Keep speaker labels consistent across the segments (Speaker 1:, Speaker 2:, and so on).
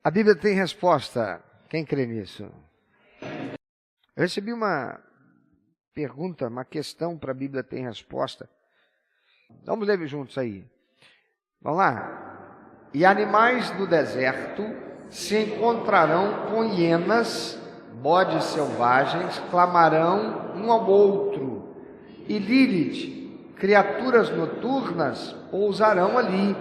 Speaker 1: A Bíblia tem resposta. Quem crê nisso? Eu recebi uma pergunta, uma questão para a Bíblia tem resposta. Vamos ler juntos aí. Vamos lá. E animais do deserto se encontrarão com hienas, bodes selvagens, clamarão um ao outro. E Lilith, criaturas noturnas, pousarão ali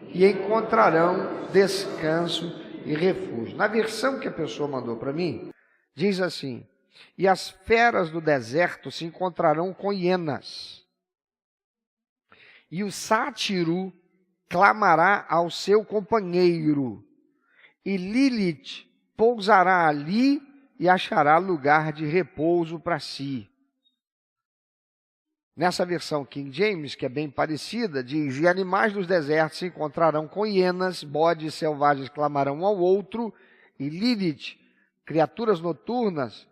Speaker 1: e encontrarão descanso e refúgio. Na versão que a pessoa mandou para mim, diz assim: e as feras do deserto se encontrarão com hienas, e o sátiro clamará ao seu companheiro, e Lilith pousará ali e achará lugar de repouso para si. Nessa versão King James, que é bem parecida, diz: e animais dos desertos se encontrarão com hienas, bodes selvagens clamarão um ao outro, e Lilith, criaturas noturnas,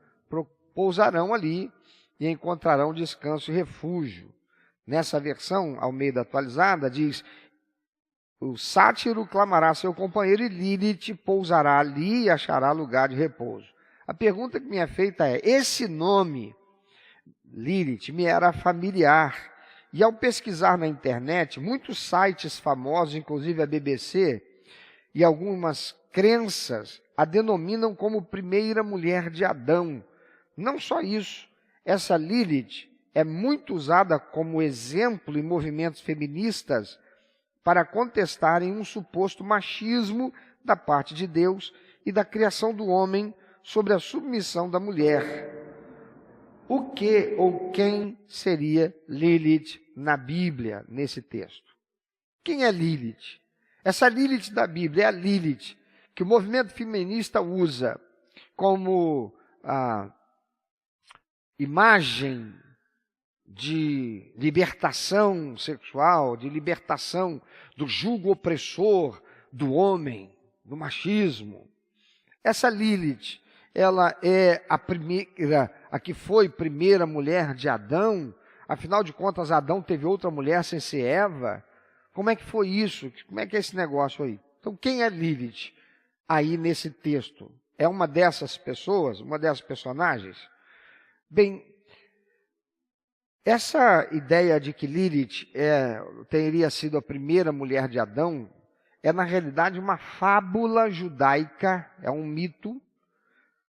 Speaker 1: pousarão ali e encontrarão descanso e refúgio. Nessa versão, Almeida atualizada, diz: o sátiro clamará seu companheiro e Lilith pousará ali e achará lugar de repouso. A pergunta que me é feita é: esse nome Lilith me era familiar, e ao pesquisar na internet, muitos sites famosos, inclusive a BBC, e algumas crenças a denominam como primeira mulher de Adão. Não só isso, essa Lilith é muito usada como exemplo em movimentos feministas para contestarem um suposto machismo da parte de Deus e da criação do homem sobre a submissão da mulher. O que ou quem seria Lilith na Bíblia, nesse texto? Quem é Lilith? Essa Lilith da Bíblia é a Lilith que o movimento feminista usa como a imagem de libertação sexual, de libertação do jugo opressor do homem, do machismo. Essa Lilith, ela é a que foi primeira mulher de Adão. Afinal de contas, Adão teve outra mulher sem ser Eva. Como é que foi isso? Como é que é esse negócio aí? Então, quem é Lilith aí nesse texto? É uma dessas pessoas, uma dessas personagens? Bem, essa ideia de que Lilith teria sido a primeira mulher de Adão é, na realidade, uma fábula judaica, é um mito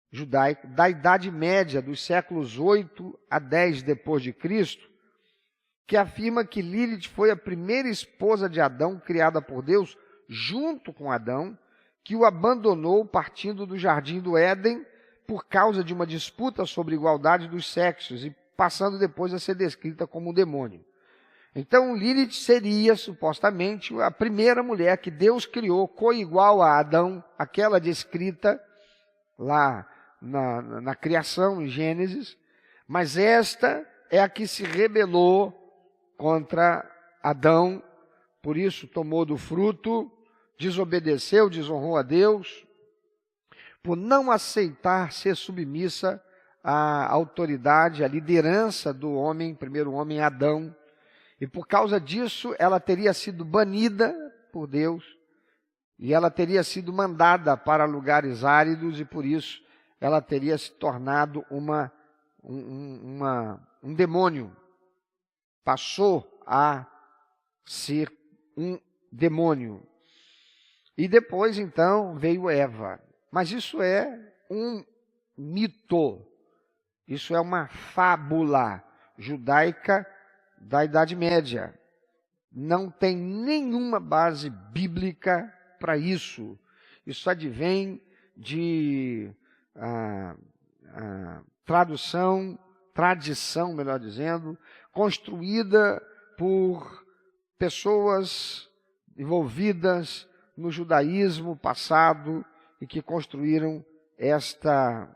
Speaker 1: judaico da Idade Média, dos séculos 8 a 10 depois de Cristo, que afirma que Lilith foi a primeira esposa de Adão, criada por Deus junto com Adão, que o abandonou partindo do jardim do Éden por causa de uma disputa sobre igualdade dos sexos e passando depois a ser descrita como um demônio. Então, Lilith seria, supostamente, a primeira mulher que Deus criou, coigual a Adão, aquela descrita lá na criação, em Gênesis, mas esta é a que se rebelou contra Adão, por isso tomou do fruto, desobedeceu, desonrou a Deus, por não aceitar ser submissa à autoridade, à liderança do homem, primeiro homem Adão. E por causa disso, ela teria sido banida por Deus, e ela teria sido mandada para lugares áridos, e por isso ela teria se tornado um demônio. Passou a ser um demônio. E depois, então, veio Eva. Mas isso é um mito. Isso é uma fábula judaica da Idade Média. Não tem nenhuma base bíblica para isso. Isso advém de tradição, melhor dizendo, construída por pessoas envolvidas no judaísmo passado e que construíram essa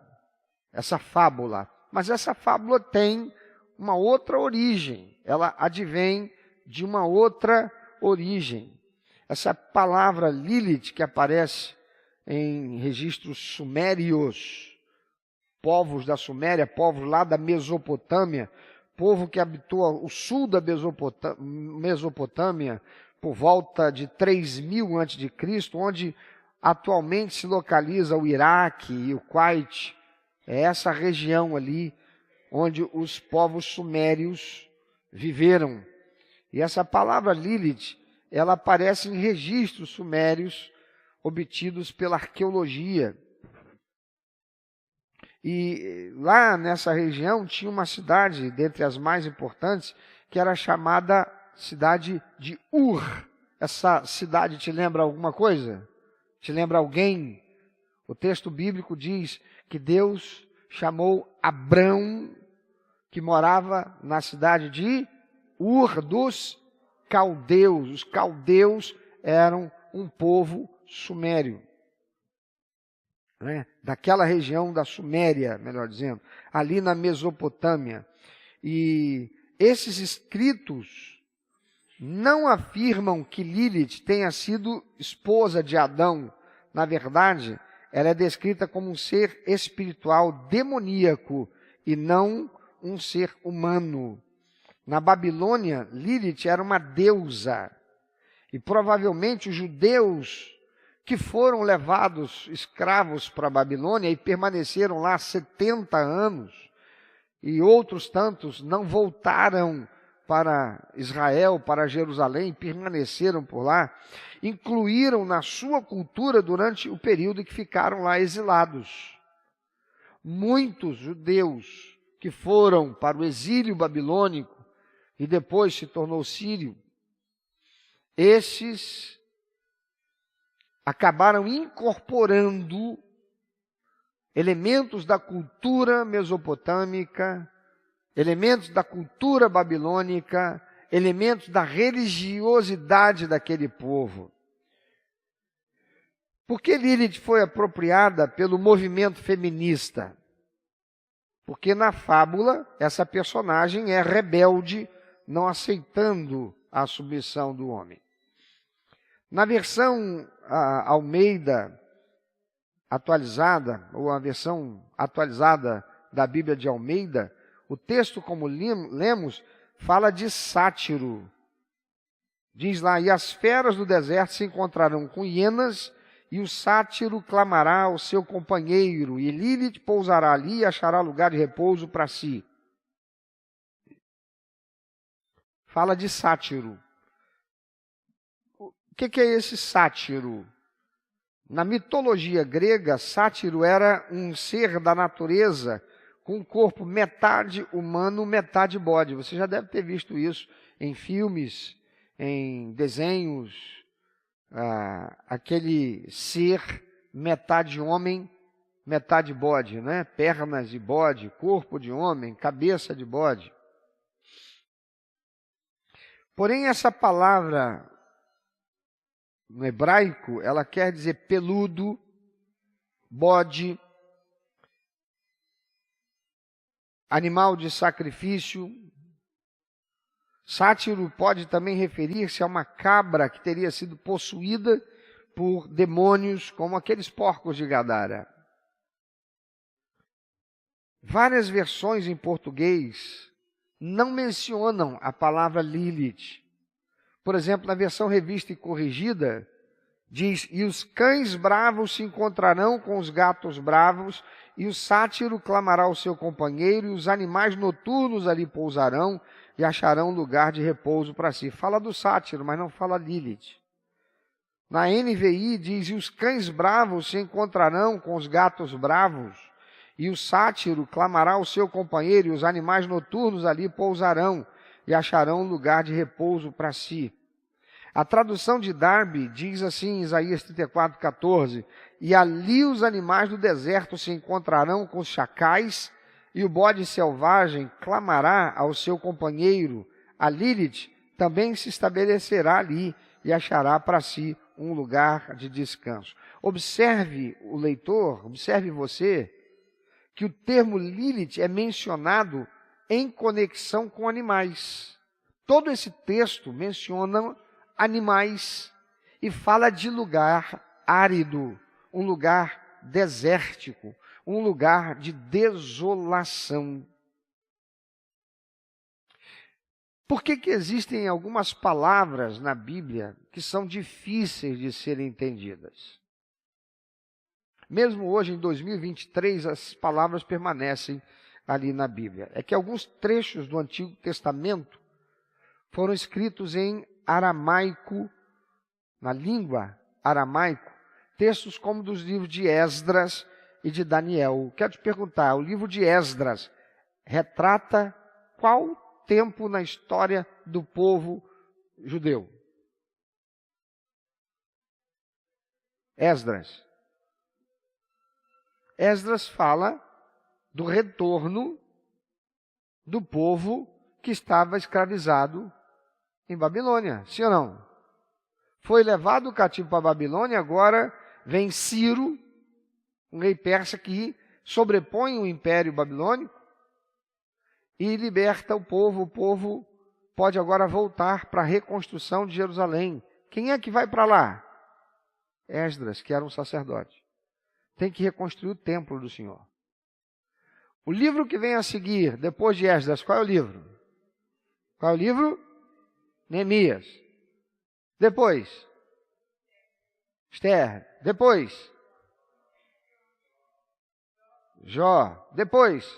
Speaker 1: fábula. Mas essa fábula tem uma outra origem, ela advém de uma outra origem. Essa palavra Lilith, que aparece em registros sumérios, povos da Suméria, povos lá da Mesopotâmia, povo que habitou o sul da Mesopotâmia por volta de 3000 a.C., onde atualmente se localiza o Iraque e o Kuwait. É essa região ali onde os povos sumérios viveram. E essa palavra Lilith, ela aparece em registros sumérios obtidos pela arqueologia. E lá nessa região tinha uma cidade, dentre as mais importantes, que era chamada cidade de Ur. Essa cidade te lembra alguma coisa? Te lembra alguém? O texto bíblico diz que Deus chamou Abrão, que morava na cidade de Ur dos caldeus. Os caldeus eram um povo sumério, né? Daquela região da Suméria, melhor dizendo, ali na Mesopotâmia. E esses escritos não afirmam que Lilith tenha sido esposa de Adão. Na verdade, ela é descrita como um ser espiritual demoníaco e não um ser humano. Na Babilônia, Lilith era uma deusa. E provavelmente os judeus que foram levados escravos para a Babilônia e permaneceram lá 70 anos, e outros tantos não voltaram para Israel, para Jerusalém, permaneceram por lá, incluíram na sua cultura durante o período que ficaram lá exilados. Muitos judeus que foram para o exílio babilônico e depois se tornou sírio, esses acabaram incorporando elementos da cultura mesopotâmica, elementos da cultura babilônica, elementos da religiosidade daquele povo. Por que Lilith foi apropriada pelo movimento feminista? Porque na fábula, essa personagem é rebelde, não aceitando a submissão do homem. Na versão Almeida atualizada, ou a versão atualizada da Bíblia de Almeida, o texto, como lemos, fala de sátiro. Diz lá, e as feras do deserto se encontrarão com hienas, e o sátiro clamará ao seu companheiro, e Lilith pousará ali e achará lugar de repouso para si. Fala de sátiro. O que é esse sátiro? Na mitologia grega, sátiro era um ser da natureza com um corpo metade humano, metade bode. Você já deve ter visto isso em filmes, em desenhos. Aquele ser metade homem, metade bode, né? Pernas de bode, corpo de homem, cabeça de bode. Porém, essa palavra no hebraico, ela quer dizer peludo, bode, animal de sacrifício. Sátiro pode também referir-se a uma cabra que teria sido possuída por demônios, como aqueles porcos de Gadara. Várias versões em português não mencionam a palavra Lilith. Por exemplo, na versão revista e corrigida, diz, e os cães bravos se encontrarão com os gatos bravos, e o sátiro clamará ao seu companheiro, e os animais noturnos ali pousarão, e acharão lugar de repouso para si. Fala do sátiro, mas não fala Lilith. Na NVI diz, e os cães bravos se encontrarão com os gatos bravos, e o sátiro clamará ao seu companheiro, e os animais noturnos ali pousarão, e acharão lugar de repouso para si. A tradução de Darby diz assim em Isaías 34:14, e ali os animais do deserto se encontrarão com os chacais, e o bode selvagem clamará ao seu companheiro. A Lilith também se estabelecerá ali e achará para si um lugar de descanso. Observe o leitor, observe você, que o termo Lilith é mencionado em conexão com animais. Todo esse texto menciona animais e fala de lugar árido, um lugar desértico, um lugar de desolação. Por que existem algumas palavras na Bíblia que são difíceis de serem entendidas? Mesmo hoje, em 2023, as palavras permanecem ali na Bíblia. É que alguns trechos do Antigo Testamento foram escritos em aramaico, na língua aramaico, textos como dos livros de Esdras e de Daniel. Quero te perguntar, o livro de Esdras retrata qual tempo na história do povo judeu? Esdras. Esdras fala do retorno do povo que estava escravizado em Babilônia, sim ou não? Foi levado cativo para a Babilônia, agora vem Ciro, um rei persa que sobrepõe o império babilônico e liberta o povo pode agora voltar para a reconstrução de Jerusalém. Quem é que vai para lá? Esdras, que era um sacerdote. Tem que reconstruir o templo do Senhor. O livro que vem a seguir, depois de Esdras, qual é o livro? Qual é o livro? Neemias. Depois, Esther. Depois, Jó. Depois,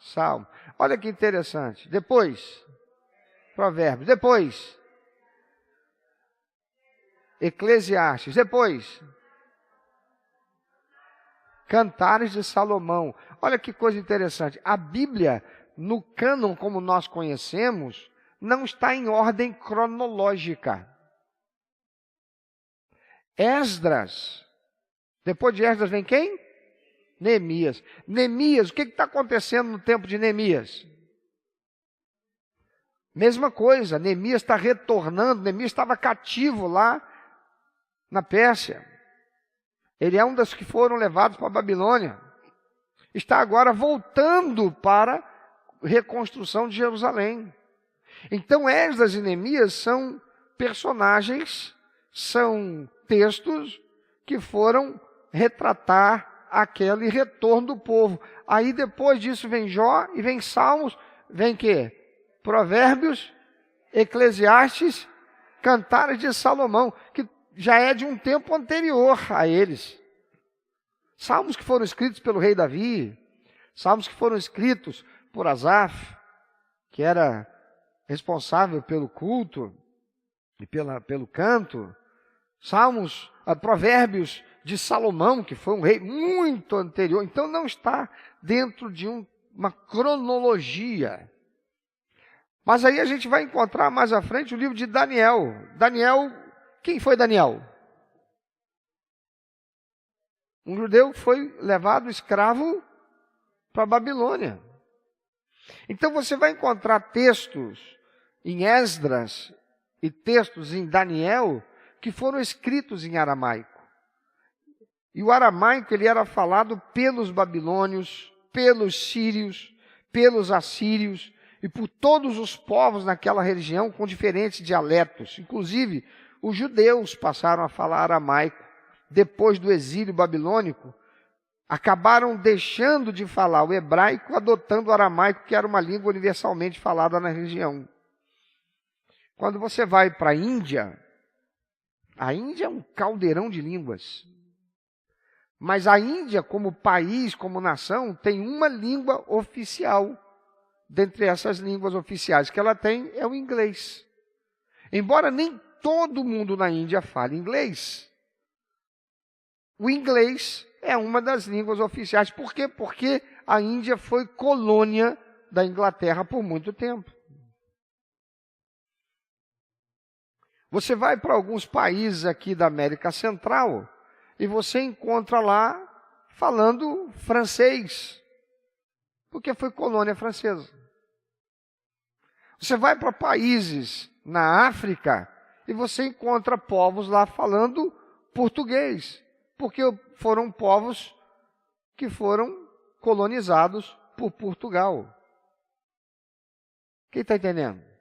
Speaker 1: Salmo. Olha que interessante. Depois, Provérbios. Depois, Eclesiastes. Depois, Cantares de Salomão. Olha que coisa interessante. A Bíblia, no cânon como nós conhecemos, não está em ordem cronológica. Esdras. Depois de Esdras vem quem? Neemias. Neemias, o que está acontecendo no tempo de Neemias? Mesma coisa, Neemias está retornando, Neemias estava cativo lá na Pérsia. Ele é um dos que foram levados para a Babilônia. Está agora voltando para a reconstrução de Jerusalém. Então, Esdras e Neemias são personagens, são textos que foram retratar aquele retorno do povo. Aí depois disso vem Jó e vem Salmos, vem quê? Provérbios, Eclesiastes, Cantares de Salomão, que já é de um tempo anterior a eles. Salmos que foram escritos pelo rei Davi, salmos que foram escritos por Asaf, que era responsável pelo culto e pelo canto. Salmos, provérbios de Salomão, que foi um rei muito anterior. Então não está dentro de uma cronologia. Mas aí a gente vai encontrar mais à frente o livro de Daniel. Daniel, quem foi Daniel? Um judeu que foi levado escravo para a Babilônia. Então você vai encontrar textos em Esdras e textos em Daniel que foram escritos em aramaico. E o aramaico ele era falado pelos babilônios, pelos sírios, pelos assírios e por todos os povos naquela região com diferentes dialetos. Inclusive, os judeus passaram a falar aramaico depois do exílio babilônico. Acabaram deixando de falar o hebraico, adotando o aramaico, que era uma língua universalmente falada na região. Quando você vai para a Índia é um caldeirão de línguas. Mas a Índia, como país, como nação, tem uma língua oficial. Dentre essas línguas oficiais que ela tem, é o inglês. Embora nem todo mundo na Índia fale inglês, o inglês é uma das línguas oficiais. Por quê? Porque a Índia foi colônia da Inglaterra por muito tempo. Você vai para alguns países aqui da América Central e você encontra lá falando francês, porque foi colônia francesa. Você vai para países na África e você encontra povos lá falando português, porque foram povos que foram colonizados por Portugal. Quem está entendendo?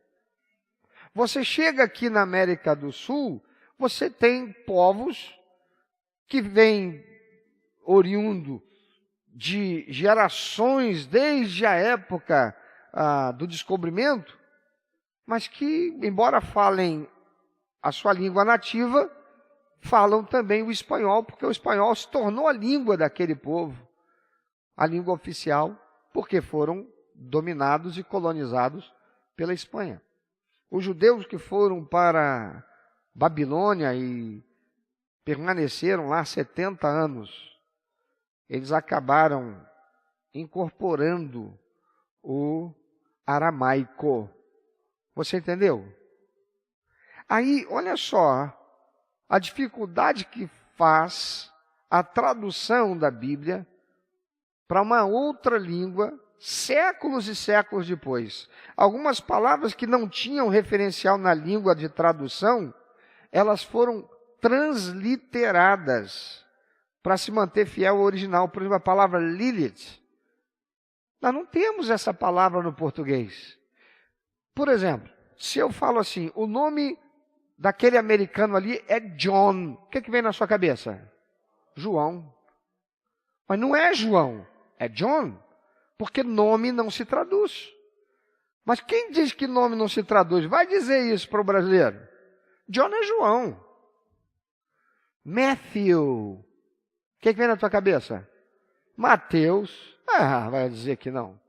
Speaker 1: Você chega aqui na América do Sul, você tem povos que vêm oriundo de gerações desde a época do descobrimento, mas que, embora falem a sua língua nativa, falam também o espanhol, porque o espanhol se tornou a língua daquele povo, a língua oficial, porque foram dominados e colonizados pela Espanha. Os judeus que foram para Babilônia e permaneceram lá 70 anos, eles acabaram incorporando o aramaico. Você entendeu? Aí, olha só, a dificuldade que faz a tradução da Bíblia para uma outra língua, séculos e séculos depois. Algumas palavras que não tinham referencial na língua de tradução, elas foram transliteradas para se manter fiel ao original. Por exemplo, a palavra Lilith. Nós não temos essa palavra no português. Por exemplo, se eu falo assim, o nome daquele americano ali é John, o que vem na sua cabeça? João. Mas não é João, é John, porque nome não se traduz. Mas quem diz que nome não se traduz? Vai dizer isso para o brasileiro. John é João. Matthew, o que vem na tua cabeça? Mateus. Ah, vai dizer que não.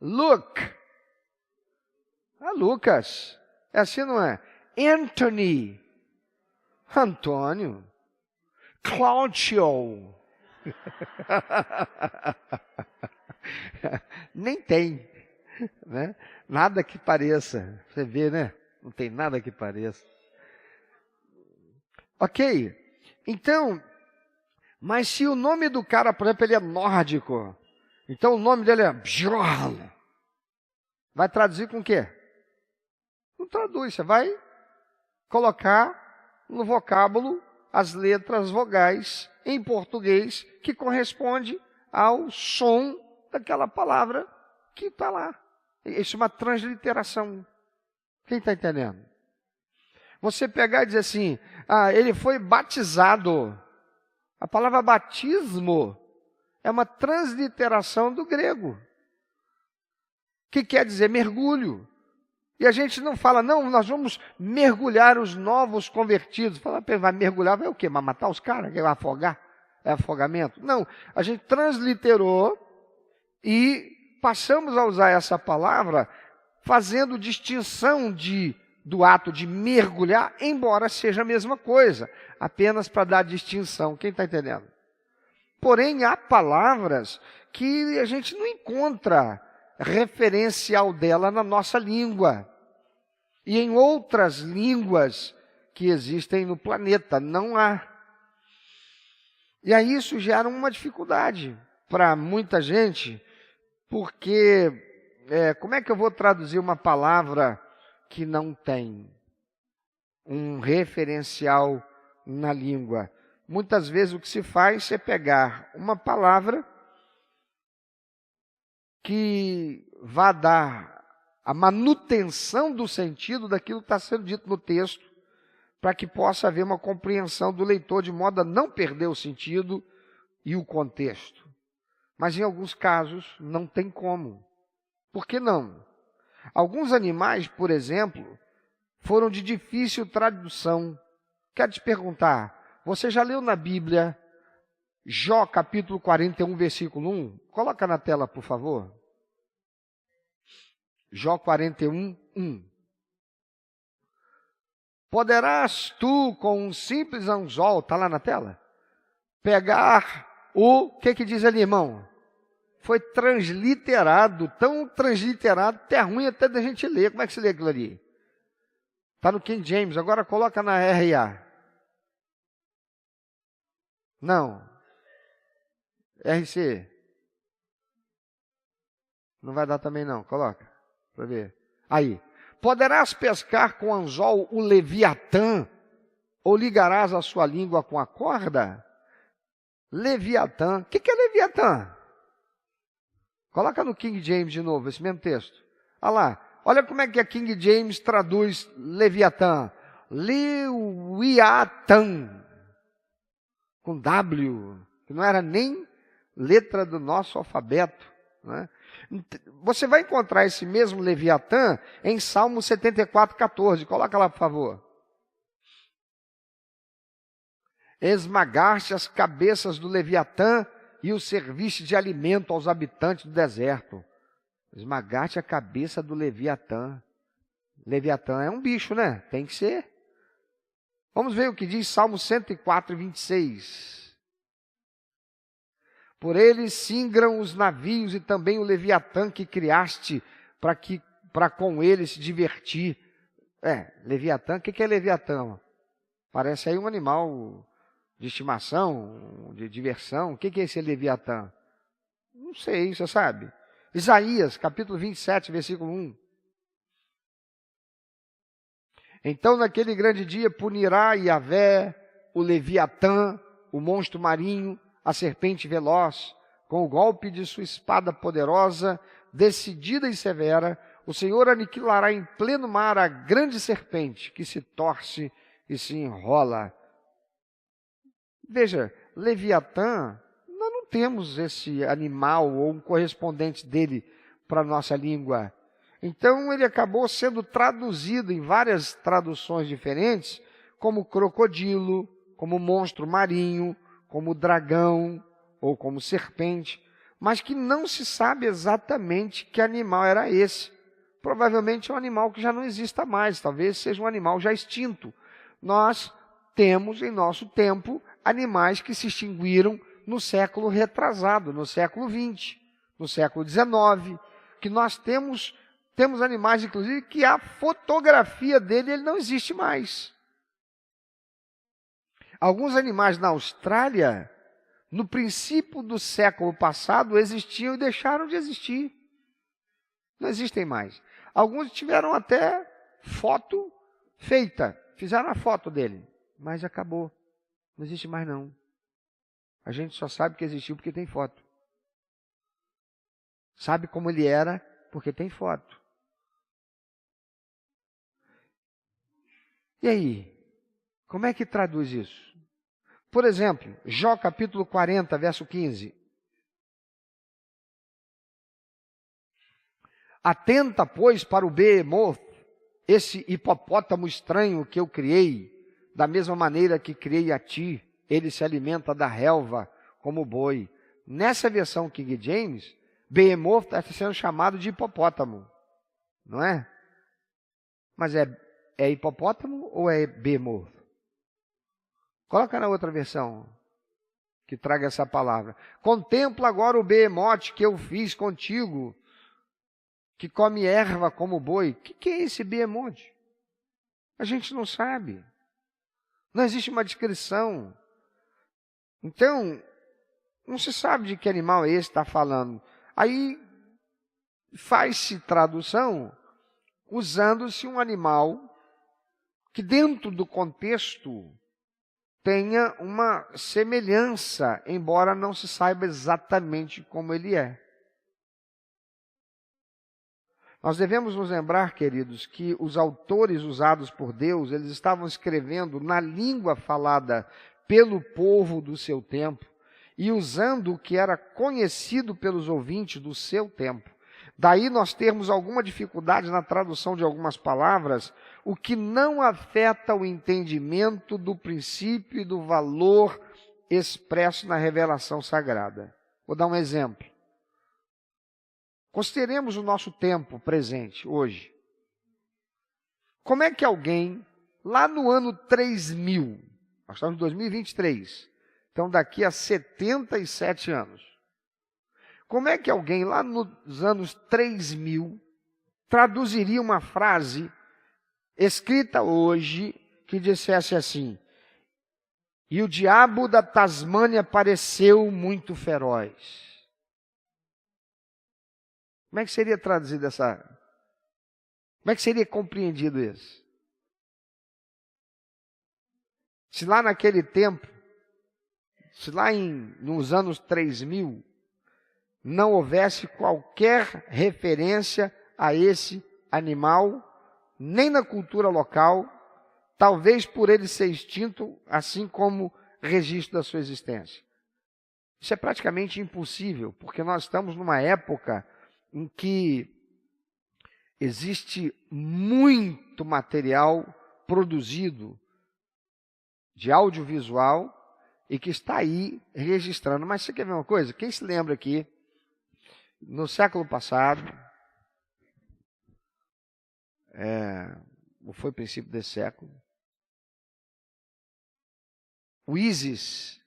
Speaker 1: Luke. Lucas. É assim, não é? Anthony. Antônio. Claudio. Nem tem, né? Nada que pareça. Você vê, né? Não tem nada que pareça. Ok. Então, mas se o nome do cara, por exemplo, ele é nórdico, então o nome dele é Bjorn. Vai traduzir com o quê? Não traduz, você vai colocar no vocábulo as letras vogais em português que corresponde ao som daquela palavra que está lá. Isso é uma transliteração. Quem está entendendo? Você pegar e dizer assim, ele foi batizado. A palavra batismo é uma transliteração do grego, que quer dizer mergulho. E a gente não fala, não, nós vamos mergulhar os novos convertidos. Fala, vai mergulhar, vai o quê? Vai matar os caras? Vai afogar? É afogamento? Não, a gente transliterou e passamos a usar essa palavra fazendo distinção do ato de mergulhar, embora seja a mesma coisa, apenas para dar distinção. Quem está entendendo? Porém, há palavras que a gente não encontra referencial dela na nossa língua. E em outras línguas que existem no planeta, não há. E aí isso gera uma dificuldade para muita gente, porque como é que eu vou traduzir uma palavra que não tem um referencial na língua? Muitas vezes o que se faz é pegar uma palavra que vá dar a manutenção do sentido daquilo que está sendo dito no texto, para que possa haver uma compreensão do leitor, de modo a não perder o sentido e o contexto. Mas em alguns casos não tem como. Por que não? Alguns animais, por exemplo, foram de difícil tradução. Quero te perguntar, você já leu na Bíblia Jó capítulo 41, versículo 1? Coloca na tela, por favor. Jó 41, 1. Poderás tu, com um simples anzol, está lá na tela, pegar o que diz ali, irmão? Foi transliterado, tão transliterado, até ruim até da gente ler. Como é que se lê aquilo ali? Está no King James, agora coloca na RA. Não. RC. Não vai dar também não, coloca, para ver. Aí. Poderás pescar com anzol o Leviatã, ou ligarás a sua língua com a corda? Leviatã. O que é Leviatã? Coloca no King James de novo, esse mesmo texto. Olha lá. Olha como é que a King James traduz Leviatã. Leviatã. Com W. Que não era nem letra do nosso alfabeto. Né? Você vai encontrar esse mesmo Leviatã em Salmo 74, 14. Coloca lá, por favor. esmagaste as cabeças do Leviatã e o serviste de alimento aos habitantes do deserto. Esmagaste a cabeça do Leviatã. Leviatã é um bicho, né? Tem que ser. Vamos ver o que diz Salmo 104, 26. Por eles singram os navios e também o Leviatã que criaste para com ele se divertir. Leviatã, o que é Leviatã? Parece aí um animal de estimação, de diversão. O que é esse Leviatã? Não sei, você sabe. Isaías, capítulo 27, versículo 1. Então, naquele grande dia, punirá Yahvé o Leviatã, o monstro marinho, a serpente veloz, com o golpe de sua espada poderosa, decidida e severa. O Senhor aniquilará em pleno mar a grande serpente que se torce e se enrola. Veja, Leviatã, nós não temos esse animal ou um correspondente dele para a nossa língua. Então ele acabou sendo traduzido em várias traduções diferentes, como crocodilo, como monstro marinho, como dragão ou como serpente, mas que não se sabe exatamente que animal era esse. Provavelmente é um animal que já não exista mais, talvez seja um animal já extinto. Nós temos em nosso tempo animais que se extinguiram no século retrasado, no século XX, no século XIX, que nós temos animais, inclusive, que a fotografia dele ele não existe mais. Alguns animais na Austrália, no princípio do século passado, existiam e deixaram de existir. Não existem mais. Alguns tiveram até foto feita, fizeram a foto dele, mas acabou. Não existe mais não. A gente só sabe que existiu porque tem foto. Sabe como ele era porque tem foto. E aí? Como é que traduz isso? Por exemplo, Jó capítulo 40, verso 15. Atenta, pois, para o Behemoth, esse hipopótamo estranho que eu criei, da mesma maneira que criei a ti, ele se alimenta da relva como boi. Nessa versão King James, Behemoth está sendo chamado de hipopótamo, não é? Mas é hipopótamo ou é Behemoth? Coloca na outra versão que traga essa palavra. Contempla agora o Behemoth que eu fiz contigo, que come erva como boi. O que é esse Behemoth? A gente não sabe. Não existe uma descrição. Então, não se sabe de que animal esse está falando. Aí faz-se tradução usando-se um animal que dentro do contexto tenha uma semelhança, embora não se saiba exatamente como ele é. Nós devemos nos lembrar, queridos, que os autores usados por Deus, eles estavam escrevendo na língua falada pelo povo do seu tempo e usando o que era conhecido pelos ouvintes do seu tempo. Daí nós termos alguma dificuldade na tradução de algumas palavras, o que não afeta o entendimento do princípio e do valor expresso na revelação sagrada. Vou dar um exemplo. Consideremos o nosso tempo presente, hoje. Como é que alguém, lá no ano 3000, nós estamos em 2023, então daqui a 77 anos, como é que alguém lá nos anos 3000 traduziria uma frase escrita hoje que dissesse assim: e o diabo da Tasmânia pareceu muito feroz? Como é que seria traduzido essa? Como é que seria compreendido isso? Se lá naquele tempo, se lá nos anos 3000, não houvesse qualquer referência a esse animal, nem na cultura local, talvez por ele ser extinto, assim como registro da sua existência. Isso é praticamente impossível, porque nós estamos numa época em que existe muito material produzido de audiovisual e que está aí registrando. Mas você quer ver uma coisa? Quem se lembra aqui, no século passado, ou foi princípio desse século, o ISIS,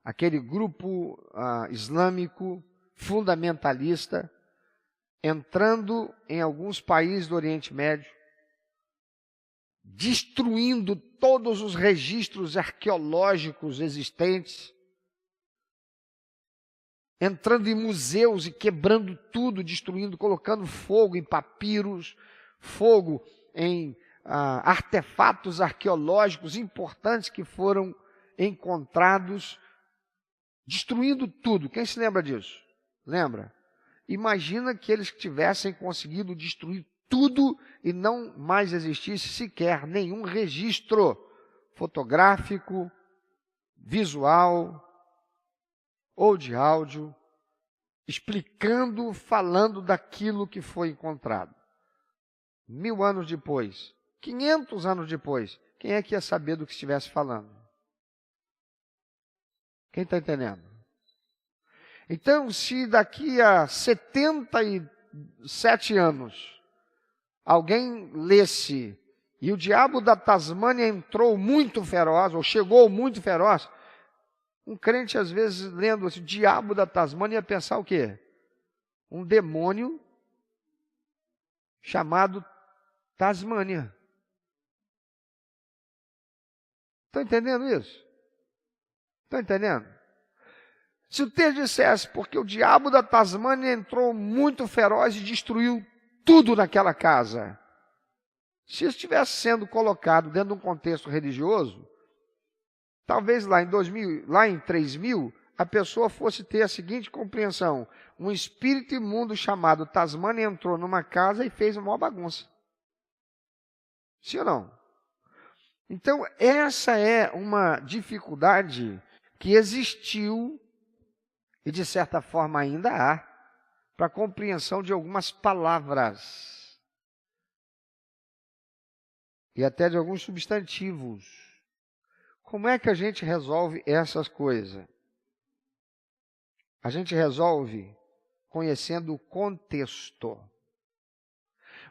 Speaker 1: aquele grupo islâmico fundamentalista, entrando em alguns países do Oriente Médio, destruindo todos os registros arqueológicos existentes, entrando em museus e quebrando tudo, destruindo, colocando fogo em papiros, fogo em artefatos arqueológicos importantes que foram encontrados, destruindo tudo. Quem se lembra disso? Lembra? Imagina que eles tivessem conseguido destruir tudo e não mais existisse sequer nenhum registro fotográfico, visual ou de áudio, explicando, falando daquilo que foi encontrado. 1000 anos depois, 500 anos depois, quem é que ia saber do que estivesse falando? Quem está entendendo? Então, se daqui a 77 anos, alguém lesse, e o diabo da Tasmânia entrou muito feroz, ou chegou muito feroz, um crente às vezes lendo esse diabo da Tasmânia ia pensar o quê? Um demônio chamado Tasmânia. Estão entendendo isso? Estão entendendo? Se o texto dissesse, porque o diabo da Tasmânia entrou muito feroz e destruiu tudo naquela casa, se isso estivesse sendo colocado dentro de um contexto religioso, talvez lá em 3000, a pessoa fosse ter a seguinte compreensão: um espírito imundo chamado Tasmânia entrou numa casa e fez uma bagunça. Sim ou não? Então, essa é uma dificuldade que existiu e, de certa forma, ainda há, para a compreensão de algumas palavras e até de alguns substantivos. Como é que a gente resolve essas coisas? A gente resolve conhecendo o contexto.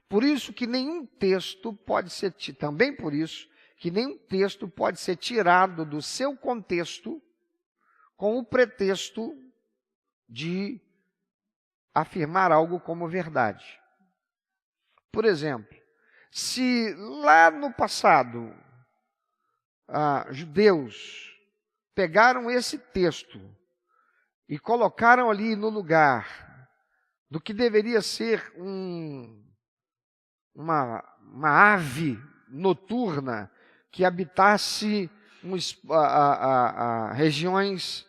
Speaker 1: Por isso que nenhum texto pode ser, também por isso, que nenhum texto pode ser tirado do seu contexto com o pretexto de afirmar algo como verdade. Por exemplo, se lá no passado judeus pegaram esse texto e colocaram ali no lugar do que deveria ser uma ave noturna que habitasse regiões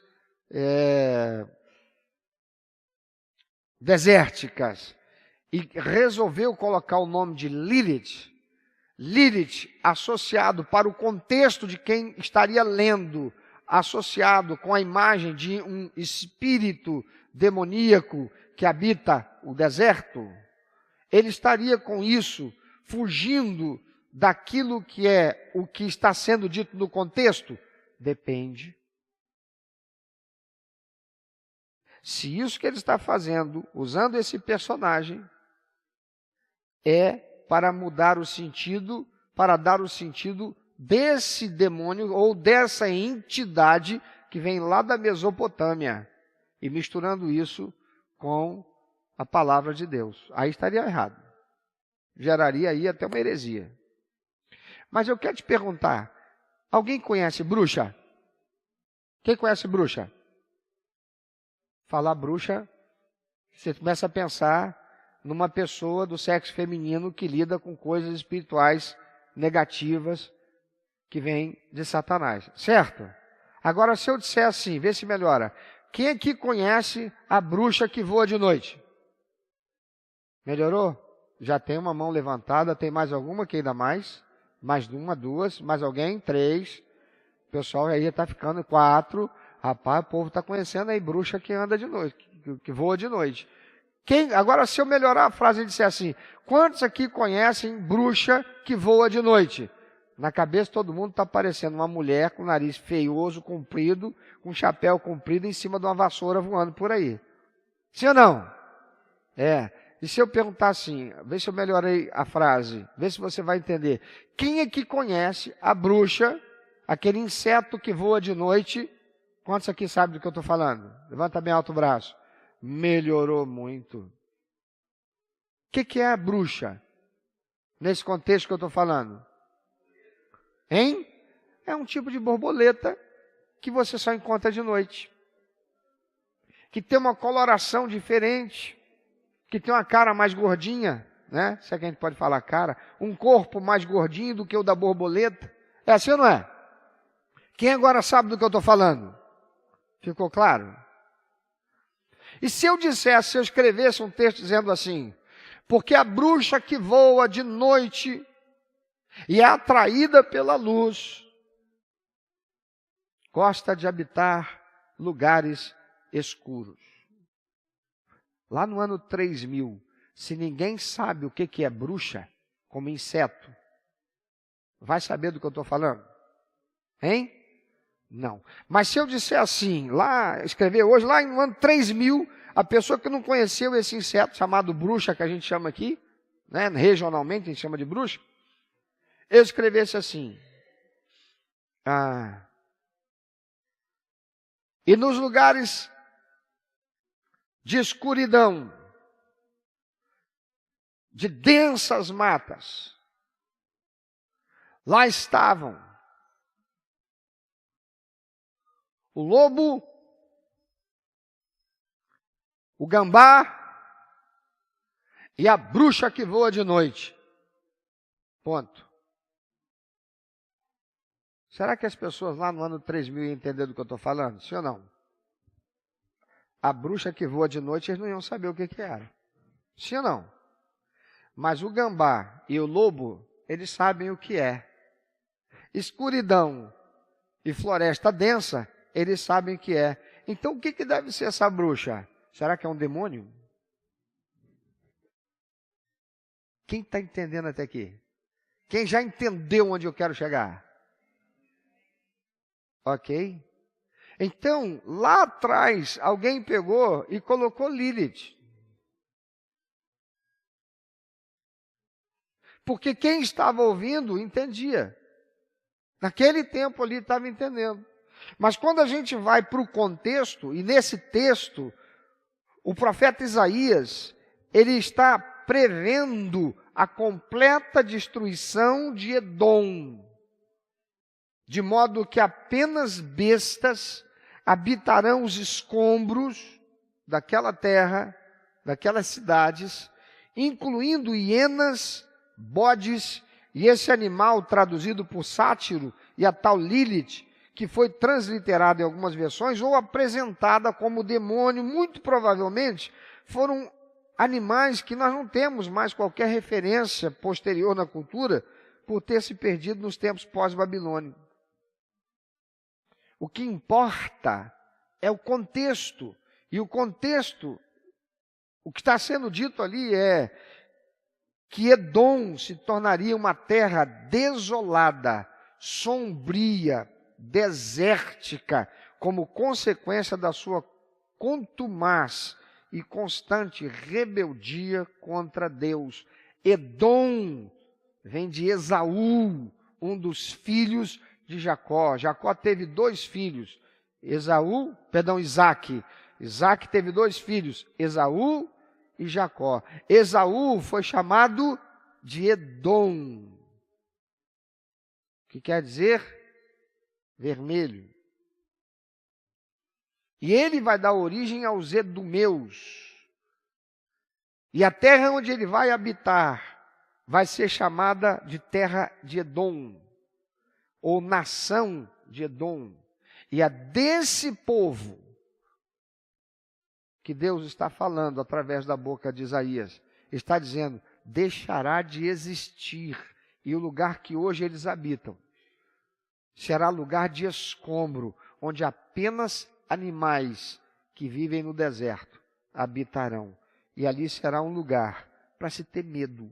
Speaker 1: desérticas, e resolveu colocar o nome de Lilith, associado para o contexto de quem estaria lendo, associado com a imagem de um espírito demoníaco que habita o deserto, ele estaria com isso fugindo daquilo que é o que está sendo dito no contexto? Depende. Se isso que ele está fazendo, usando esse personagem, é para mudar o sentido, para dar o sentido desse demônio ou dessa entidade que vem lá da Mesopotâmia e misturando isso com a palavra de Deus. Aí estaria errado. Geraria aí até uma heresia. Mas eu quero te perguntar, alguém conhece bruxa? Quem conhece bruxa? Falar bruxa, você começa a pensar numa pessoa do sexo feminino que lida com coisas espirituais negativas que vêm de Satanás, certo? Agora, se eu disser assim, vê se melhora. Quem aqui conhece a bruxa que voa de noite? Melhorou? Já tem uma mão levantada, tem mais alguma? Que ainda mais? Mais uma, duas, mais alguém? 3. O pessoal aí está ficando 4. Rapaz, o povo está conhecendo aí bruxa que anda de noite, que voa de noite. Agora, se eu melhorar a frase e disser assim, quantos aqui conhecem bruxa que voa de noite? Na cabeça todo mundo está parecendo uma mulher com nariz feioso, comprido, com chapéu comprido em cima de uma vassoura voando por aí. Sim ou não? É. E se eu perguntar assim, vê se eu melhorei a frase, vê se você vai entender. Quem é que conhece a bruxa, aquele inseto que voa de noite? Quantos aqui sabem do que eu estou falando? Levanta bem alto o braço. Melhorou muito. O que é a bruxa? Nesse contexto que eu estou falando? Hein? É um tipo de borboleta que você só encontra de noite. Que tem uma coloração diferente. Que tem uma cara mais gordinha, né? Se é que a gente pode falar cara. Um corpo mais gordinho do que o da borboleta. É assim ou não é? Quem agora sabe do que eu estou falando? Ficou claro? E se eu dissesse, se eu escrevesse um texto dizendo assim, porque a bruxa que voa de noite e é atraída pela luz, gosta de habitar lugares escuros. Lá no ano 3000, se ninguém sabe o que é bruxa, como inseto, vai saber do que eu estou falando? Hein? Não. Mas se eu disser assim, escrever hoje, lá no ano 3000, a pessoa que não conheceu esse inseto chamado bruxa, que a gente chama aqui, né, regionalmente a gente chama de bruxa, eu escrevesse assim, e nos lugares de escuridão, de densas matas, lá estavam o lobo, o gambá e a bruxa que voa de noite. Ponto. Será que as pessoas lá no ano 3000 iam entender do que eu estou falando? Sim ou não? A bruxa que voa de noite, eles não iam saber o que era. Sim ou não? Mas o gambá e o lobo, eles sabem o que é. Escuridão e floresta densa, eles sabem o que é. Então o que deve ser essa bruxa? Será que é um demônio? Quem está entendendo até aqui? Quem já entendeu onde eu quero chegar? Ok? Então, lá atrás, alguém pegou e colocou Lilith. Porque quem estava ouvindo, entendia. Naquele tempo ali estava entendendo. Mas quando a gente vai para o contexto, e nesse texto, o profeta Isaías, ele está prevendo a completa destruição de Edom. De modo que apenas bestas habitarão os escombros daquela terra, daquelas cidades, incluindo hienas, bodes e esse animal traduzido por sátiro e a tal Lilith, que foi transliterada em algumas versões ou apresentada como demônio, muito provavelmente foram animais que nós não temos mais qualquer referência posterior na cultura por ter se perdido nos tempos pós-babilônicos. O que importa é o contexto. E o contexto, o que está sendo dito ali é que Edom se tornaria uma terra desolada, sombria, desértica, como consequência da sua contumaz e constante rebeldia contra Deus. Edom vem de Esaú, um dos filhos de Jacó. Jacó teve 2 filhos, Isaac. Isaac teve 2 filhos, Esaú e Jacó. Esaú foi chamado de Edom, que quer dizer vermelho. E ele vai dar origem aos edomeus. E a terra onde ele vai habitar vai ser chamada de terra de Edom, ou nação de Edom. E é desse povo que Deus está falando através da boca de Isaías. Está dizendo, deixará de existir. E o lugar que hoje eles habitam será lugar de escombro, onde apenas animais que vivem no deserto habitarão. E ali será um lugar para se ter medo.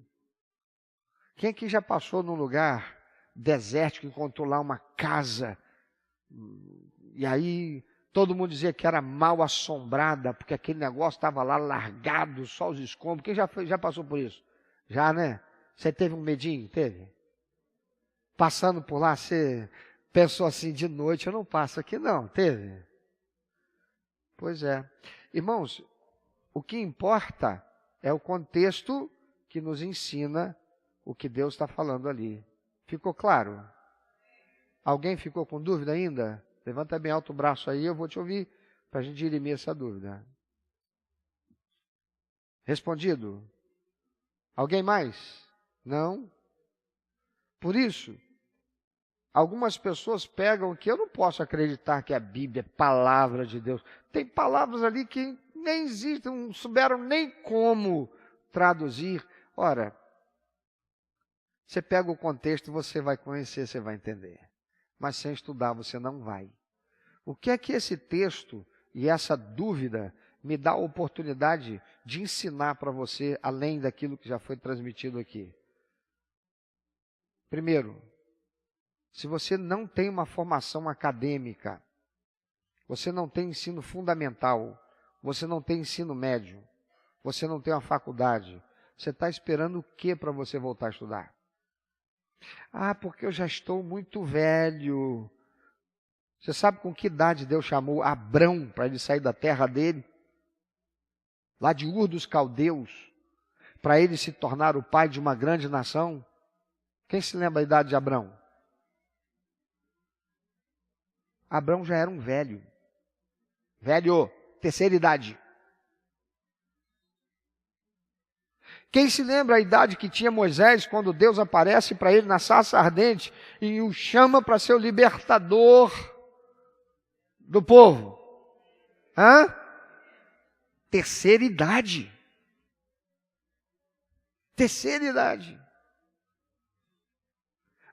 Speaker 1: Quem aqui já passou num lugar desértico, encontrou lá uma casa. E aí todo mundo dizia que era mal assombrada, porque aquele negócio estava lá largado, só os escombros. Quem já passou por isso? Já, né? Você teve um medinho? Teve? Passando por lá, você pensou assim, de noite eu não passo aqui não, teve? Pois é. Irmãos, o que importa é o contexto que nos ensina o que Deus está falando ali. Ficou claro? Alguém ficou com dúvida ainda? Levanta bem alto o braço aí, eu vou te ouvir, para a gente dirimir essa dúvida. Respondido? Alguém mais? Não? Por isso, algumas pessoas pegam que eu não posso acreditar que a Bíblia é palavra de Deus. Tem palavras ali que nem existem, não souberam nem como traduzir. Ora, você pega o contexto, você vai conhecer, você vai entender. Mas sem estudar, você não vai. O que é que esse texto e essa dúvida me dá a oportunidade de ensinar para você, além daquilo que já foi transmitido aqui? Primeiro, se você não tem uma formação acadêmica, você não tem ensino fundamental, você não tem ensino médio, você não tem uma faculdade, você está esperando o que para você voltar a estudar? Ah, porque eu já estou muito velho. Você sabe com que idade Deus chamou Abrão para ele sair da terra dele? Lá de Ur dos Caldeus, para ele se tornar o pai de uma grande nação? Quem se lembra da idade de Abrão? Abrão já era um velho. Velho, terceira idade. Quem se lembra a idade que tinha Moisés quando Deus aparece para ele na sarça ardente e o chama para ser o libertador do povo? Terceira idade. Terceira idade.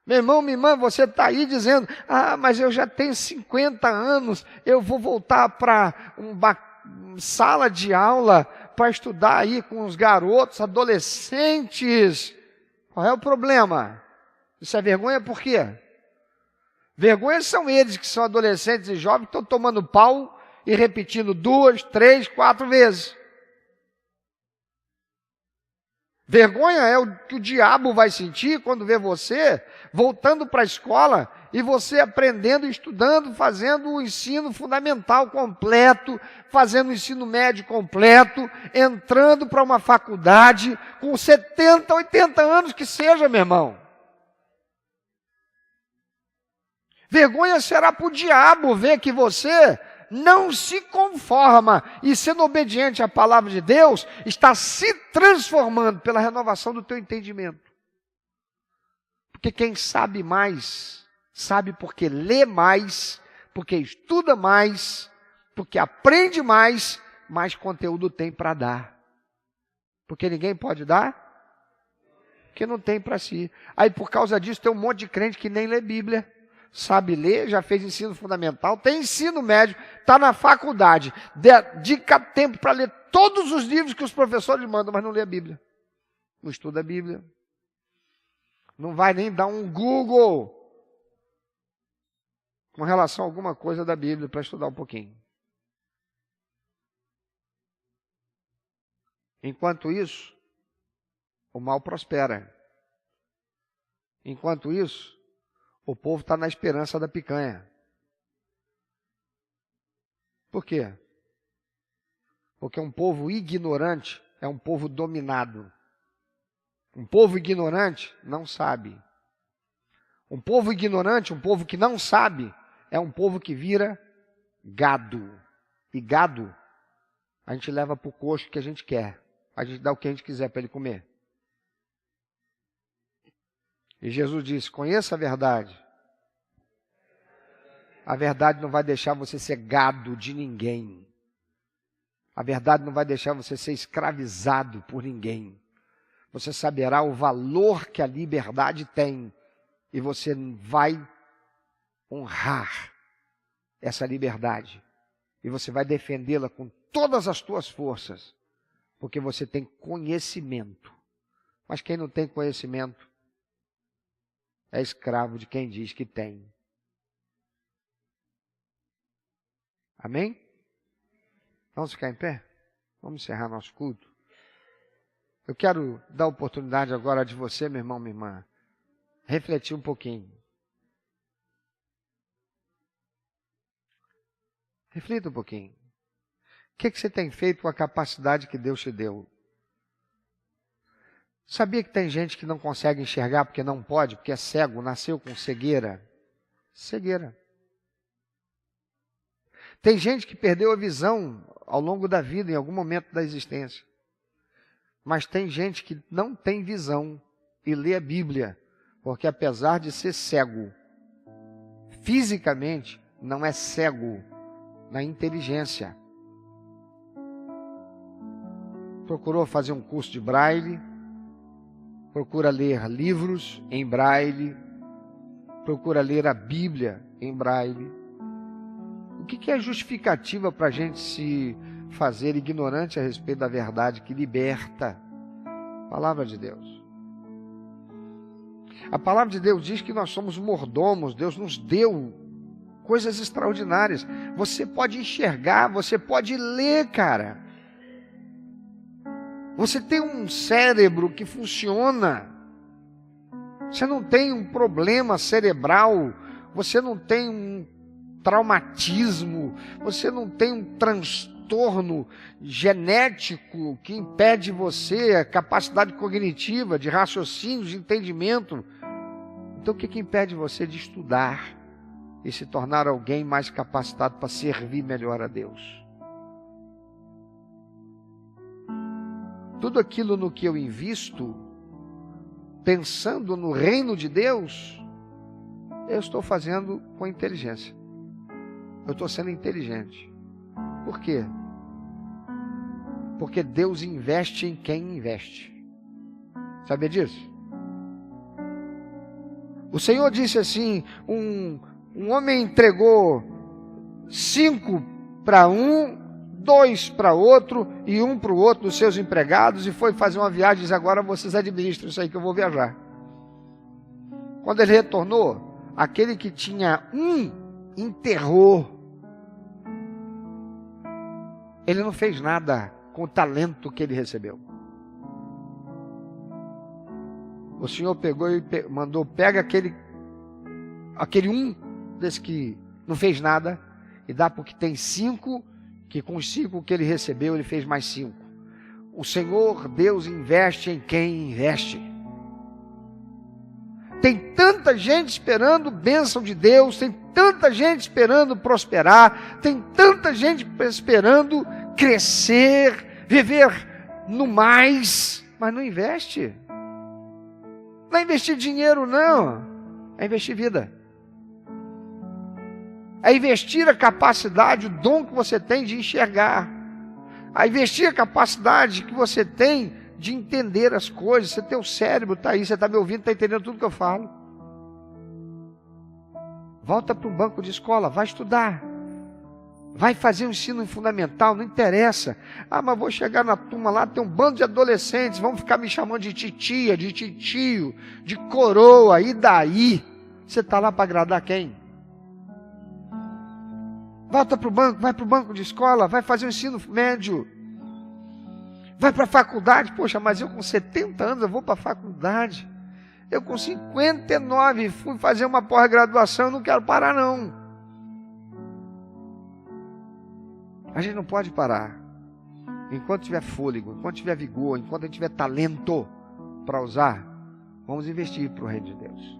Speaker 1: Meu irmão, minha irmã, você está aí dizendo, mas eu já tenho 50 anos, eu vou voltar para uma sala de aula para estudar aí com os garotos, adolescentes. Qual é o problema? Isso é vergonha por quê? Vergonha são eles que são adolescentes e jovens, que estão tomando pau e repetindo 2, 3, 4 vezes. Vergonha é o que o diabo vai sentir quando vê você voltando para a escola e você aprendendo, estudando, fazendo o ensino fundamental completo, fazendo o ensino médio completo, entrando para uma faculdade com 70, 80 anos que seja, meu irmão. Vergonha será para o diabo ver que você não se conforma e, sendo obediente à palavra de Deus, está se transformando pela renovação do teu entendimento. Porque quem sabe mais, sabe porque lê mais, porque estuda mais, porque aprende mais, mais conteúdo tem para dar. Porque ninguém pode dar, porque não tem para si. Aí por causa disso tem um monte de crente que nem lê Bíblia. Sabe ler, já fez ensino fundamental, tem ensino médio, está na faculdade, dedica tempo para ler todos os livros que os professores mandam, mas não lê a Bíblia. Não estuda a Bíblia. Não vai nem dar um Google com relação a alguma coisa da Bíblia para estudar um pouquinho. Enquanto isso, o mal prospera. Enquanto isso, o povo está na esperança da picanha. Por quê? Porque um povo ignorante é um povo dominado. Um povo ignorante não sabe. Um povo ignorante, um povo que não sabe, é um povo que vira gado. E gado, a gente leva para o coxo que a gente quer. A gente dá o que a gente quiser para ele comer. E Jesus disse, conheça a verdade. A verdade não vai deixar você ser gado de ninguém. A verdade não vai deixar você ser escravizado por ninguém. Você saberá o valor que a liberdade tem. E você vai honrar essa liberdade. E você vai defendê-la com todas as tuas forças. Porque você tem conhecimento. Mas quem não tem conhecimento, é escravo de quem diz que tem. Amém? Vamos ficar em pé? Vamos encerrar nosso culto? Eu quero dar a oportunidade agora de você, meu irmão, minha irmã, refletir um pouquinho. Reflita um pouquinho. O que você tem feito com a capacidade que Deus te deu? Sabia que tem gente que não consegue enxergar porque não pode, porque é cego, nasceu com cegueira? Cegueira. Tem gente que perdeu a visão ao longo da vida, em algum momento da existência. Mas tem gente que não tem visão e lê a Bíblia, porque apesar de ser cego, fisicamente não é cego na inteligência. Procurou fazer um curso de braille, procura ler livros em braille, procura ler a Bíblia em braille. O que é justificativa para a gente se fazer ignorante a respeito da verdade que liberta? Palavra de Deus. A palavra de Deus diz que nós somos mordomos. Deus nos deu coisas extraordinárias. Você pode enxergar, você pode ler, cara. Você tem um cérebro que funciona. Você não tem um problema cerebral. Você não tem um traumatismo. Você não tem um transtorno genético que impede você a capacidade cognitiva, de raciocínio, de entendimento. Então o que impede você de estudar e se tornar alguém mais capacitado para servir melhor a Deus? Tudo aquilo no que eu invisto, pensando no reino de Deus, eu estou fazendo com inteligência. Eu estou sendo inteligente. Por quê? Porque Deus investe em quem investe. Sabia disso? O Senhor disse assim, um homem entregou 5 para um, 2 para outro e 1 para o outro dos seus empregados e foi fazer uma viagem e disse, agora vocês administram isso aí que eu vou viajar. Quando ele retornou, aquele que tinha 1 enterrou. Ele não fez nada com o talento que ele recebeu. O Senhor pegou e mandou, pega aquele 1 desse que não fez nada e dá porque tem 5, que com os 5 que ele recebeu, ele fez mais 5. O Senhor Deus investe em quem investe. Tem tanta gente esperando bênção de Deus, tem tanta gente esperando prosperar, tem tanta gente esperando crescer, viver no mais, mas não investe. Não é investir dinheiro, não. É investir vida. É investir a capacidade, o dom que você tem de enxergar. É investir a capacidade que você tem de entender as coisas. Você tem o cérebro, está aí, você está me ouvindo, está entendendo tudo que eu falo. Volta para um banco de escola, vai estudar. Vai fazer um ensino fundamental, não interessa. Ah, mas vou chegar na turma lá, tem um bando de adolescentes, vão ficar me chamando de titia, de titio, de coroa, e daí? Você está lá para agradar quem? Volta para o banco, vai para o banco de escola, vai fazer um ensino médio. Vai para a faculdade. Poxa, mas eu com 70 anos eu vou para a faculdade. Eu com 59 fui fazer uma pós-graduação, eu não quero parar não. A gente não pode parar. Enquanto tiver fôlego, enquanto tiver vigor, enquanto a gente tiver talento para usar, vamos investir para o reino de Deus.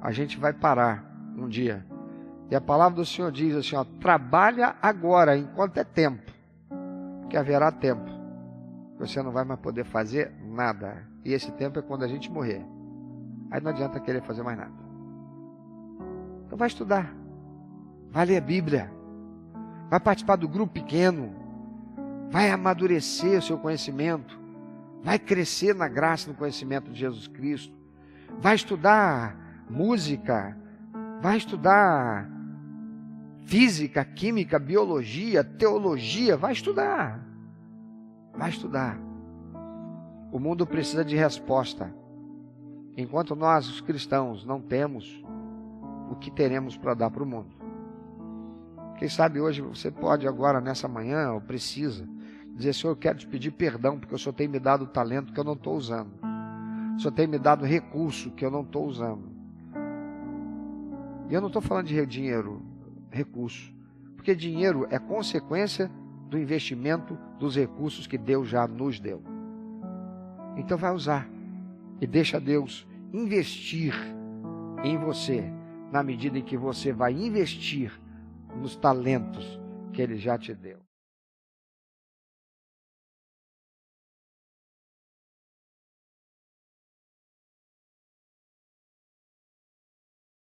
Speaker 1: A gente vai parar um dia. E a palavra do Senhor diz assim, ó, trabalha agora, enquanto é tempo. Porque haverá tempo. Você não vai mais poder fazer nada. E esse tempo é quando a gente morrer. Aí não adianta querer fazer mais nada. Então vai estudar. Vai ler a Bíblia. Vai participar do grupo pequeno. Vai amadurecer o seu conhecimento. Vai crescer na graça e no conhecimento de Jesus Cristo. Vai estudar música. Vai estudar física, química, biologia, teologia. Vai estudar. Vai estudar. O mundo precisa de resposta. enquanto nós, os cristãos, não temos o que teremos para dar para o mundo. Quem sabe hoje você pode agora, nessa manhã, ou precisa, dizer: Senhor, eu quero te pedir perdão, porque o Senhor tem me dado talento que eu não estou usando. O Senhor tem me dado recurso que eu não estou usando. E eu não estou falando de dinheiro, recurso. Porque dinheiro é consequência do investimento dos recursos que Deus já nos deu. Então vai usar. E deixa Deus investir em você, na medida em que você vai investir nos talentos que Ele já te deu.